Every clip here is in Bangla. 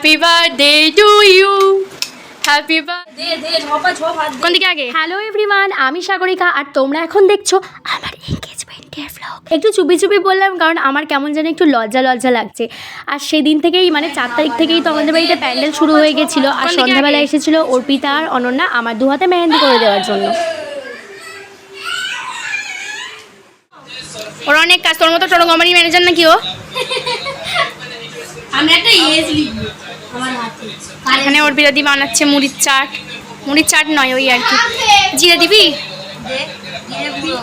Happy birthday to you. Happy birthday. কোন দিকে আগে? হ্যালো এভরিওয়ান, আমি সাগরিকা আর তোমরা এখন দেখছো আমার এনগেজমেন্টের ভ্লগ। একটু চুপি চুপি বললাম কারণ আমার কেমন যেন একটু লজ্জা লজ্জা লাগছে। আর সেদিন থেকেই মানে 4 তারিখ থেকেই তো আমাদের বাড়িতে প্যান্ডেল শুরু হয়ে গেছিলো। আর সন্ধ্যাবেলা এসেছিলো অর্পিতা আর অনন্যা আমার 2 হাতে মেহেন্দি করে দেওয়ার জন্য। ওর অনেক কাজ, তোর মতো টোটো কোম্পানি ম্যানেজার নাকি ও? আমি একটা ইয়েস লিখব আমার হাতে। এখানে ওর বিরাদি বানাচ্ছে মুড়ির চাট। মুড়ির চাট নয়, ওই আর কি। জিরে দিবি? দে দিয়ে পুরো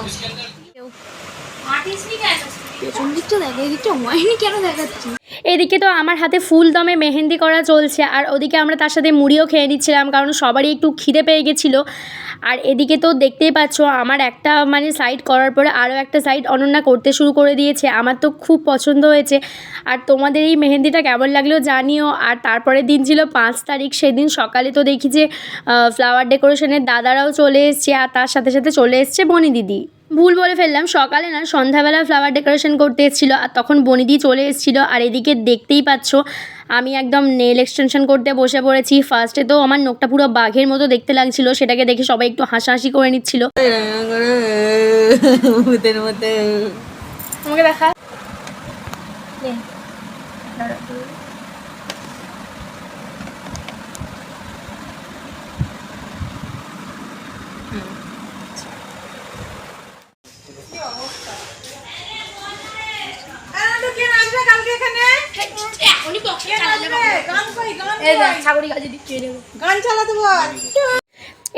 আর্টিস্ট নিকে আছে। পেছন দিকটা দেখো, এই দিকটা হয়নি কেন দেখাচ্ছি? এদিকে তো আমার হাতে ফুল দমে মেহেন্দি করা চলছে আর ওদিকে আমরা তার সাথে মুড়িও খেয়ে নিচ্ছিলাম কারণ সবারই একটু খিদে পেয়ে গেছিলো। আর এদিকে তো দেখতেই পাচ্ছ আমার একটা মানে সাইড করার পরে আরও একটা সাইড অনন্যা করতে শুরু করে দিয়েছে। আমার তো খুব পছন্দ হয়েছে। আর তোমাদের এই মেহেন্দিটা কেমন লাগলো জানিও। আর তারপরের দিন ছিল 5 তারিখ, সেদিন সকালে তো দেখি যে ফ্লাওয়ার ডেকোরেশনের দাদারাও চলে এসছে আর তার সাথে সাথে চলে এসছে বনি দিদি। ভুল বলে ফেললাম, সকালে না সন্ধ্যাবেলা ফ্লাওয়ার ডেকোরেশন করতে এসেছিলো আর তখন বনিদি চলে এসেছিলো। আর এদিকে দেখতেই পাচ্ছ আমি একদম নেল এক্সটেনশন করতে বসে পড়েছি। ফার্স্টে তো আমার নোকটা পুরো বাঘের মতো দেখতে লাগছিল, সেটাকে দেখে সবাই একটু হাসাহাসি করে নিচ্ছিল। তোমাকে দেখা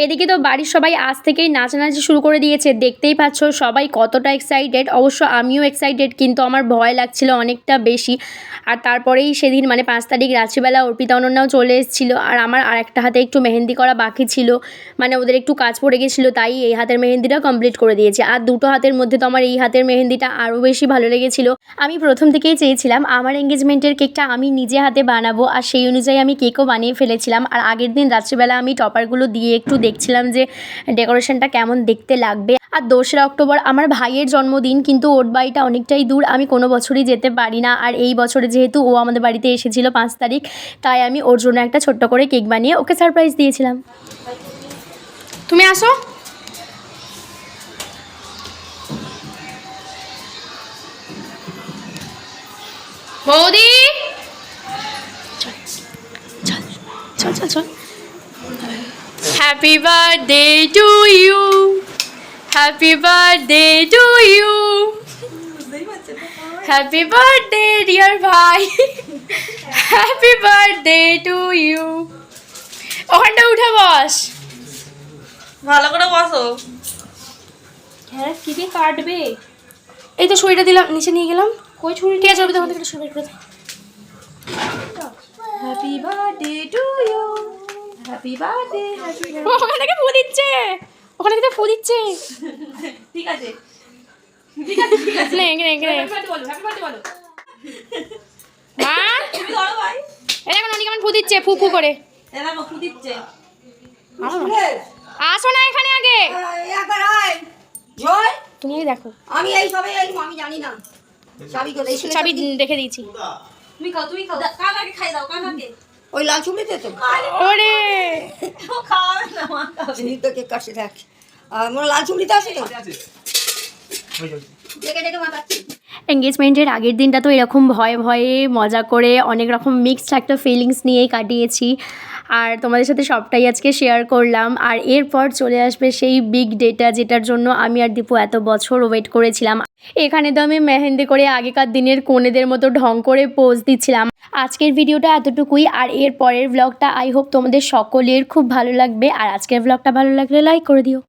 এদিকে তো বাড়ির সবাই আজ থেকেই নাচানাচি শুরু করে দিয়েছে। দেখতেই পাচ্ছ সবাই কতটা এক্সাইটেড। অবশ্য আমিও এক্সাইটেড, কিন্তু আমার ভয় লাগছিল অনেকটা বেশি। আর তারপরেই সেদিন মানে 5 তারিখ রাত্রিবেলা অর্পিতা অনন্যাও চলে এসেছিলো আর আমার আর একটা হাতে একটু মেহেন্দি করা বাকি ছিল, মানে ওদের একটু কাজ পড়ে গেছিলো, তাই এই হাতের মেহেন্দিটা কমপ্লিট করে দিয়েছে। আর দুটো হাতের মধ্যে তো আমার এই হাতের মেহেন্দিটা আরও বেশি ভালো লেগেছিলো। আমি প্রথম থেকেই চেয়েছিলাম আমার এঙ্গেজমেন্টের কেকটা আমি নিজে হাতে বানাবো আর সেই অনুযায়ী আমি কেকও বানিয়ে ফেলেছিলাম। আর আগের দিন রাত্রিবেলা আমি টপারগুলো দিয়ে একটু দেখছিলাম যে ডেকোরেশনটা কেমন দেখতে লাগবে। আর 2রা অক্টোবর আমার ভাইয়ের জন্মদিন, কিন্তু ওর বাড়িটা অনেকটাই দূর, আমি কোনো বছরই যেতে পারি না। আর এই বছরে যেহেতু ও আমাদের বাড়িতে এসেছিলো 5 তারিখ, তাই আমি ওর জন্য একটা ছোট্ট করে কেক বানিয়ে ওকে সারপ্রাইজ দিয়েছিলাম। তুমি আসো। বৌদি চল চল চল চল। Happy birthday to you, happy birthday to you, happy birthday dear ভাই, হ্যাপি বার্থডে টু ইউ। ওখানটা উঠে বস, ভালো করে বসো। হ্যাঁ কি দিয়ে কাটবে? এই তো ছুরিটা দিলাম, নিচে নিয়ে গেলাম। কই ছুরি? ঠিক আছে, ওর ভিতরে একটা ছুরি করে দে। Happy birthday to you, happy birthday. ওখানে থেকে ফু দিচ্ছে, ওখানে থেকে ফু দিচ্ছে। ঠিক আছে ঠিক আছে ঠিক আছে। নে নে নে হ্যাপি বার্থডে বলো, হ্যাপি বার্থডে বলো। মা তুমি ধরো ভাই। এই দেখো ননি কেমন ফু দিচ্ছে, ফু ফু করে। এরা মুখ দিচ্ছে। আসো না এখানে আগে, একবার আয় জয়। তুমি দেখো আমি এই সবে আমি জানি না চাবি কোথায় ছিল। চাবি রেখে দিয়েছি। তুমি খাও তুমি খাও। কার আগে খাই দাও, কার আগে? ওই লাল চুমড়িতে তো ওরে ও খাওয়াবে না, মা খাবে। চিনি তো কেক কাটছে দেখ। আর মোর লাল চুমড়িতে আছে তো ডেকে ডেকে মাতাচ্ছি। এঙ্গেজমেন্টের আগের দিনটা তো এরকম ভয়ে ভয়ে মজা করে অনেক রকম মিক্সড একটা ফিলিংস নিয়েই কাটিয়েছি। আর তোমাদের সাথে সবটাই আজকে শেয়ার করলাম। আর এরপর চলে আসবে সেই বিগ ডেটা, যেটার জন্য আমি আর দীপু এত বছর ওয়েট করেছিলাম। এখানে তো আমি মেহেন্দি করে আগেকার দিনের কনেদের মতো ঢং করে পোজ দিচ্ছিলাম। আজকের ভিডিওটা এতটুকুই। আর এর পরের ব্লগটা আই হোপ তোমাদের সকলের খুব ভালো লাগবে। আর আজকের ব্লগটা ভালো লাগলে লাইক করে দিও।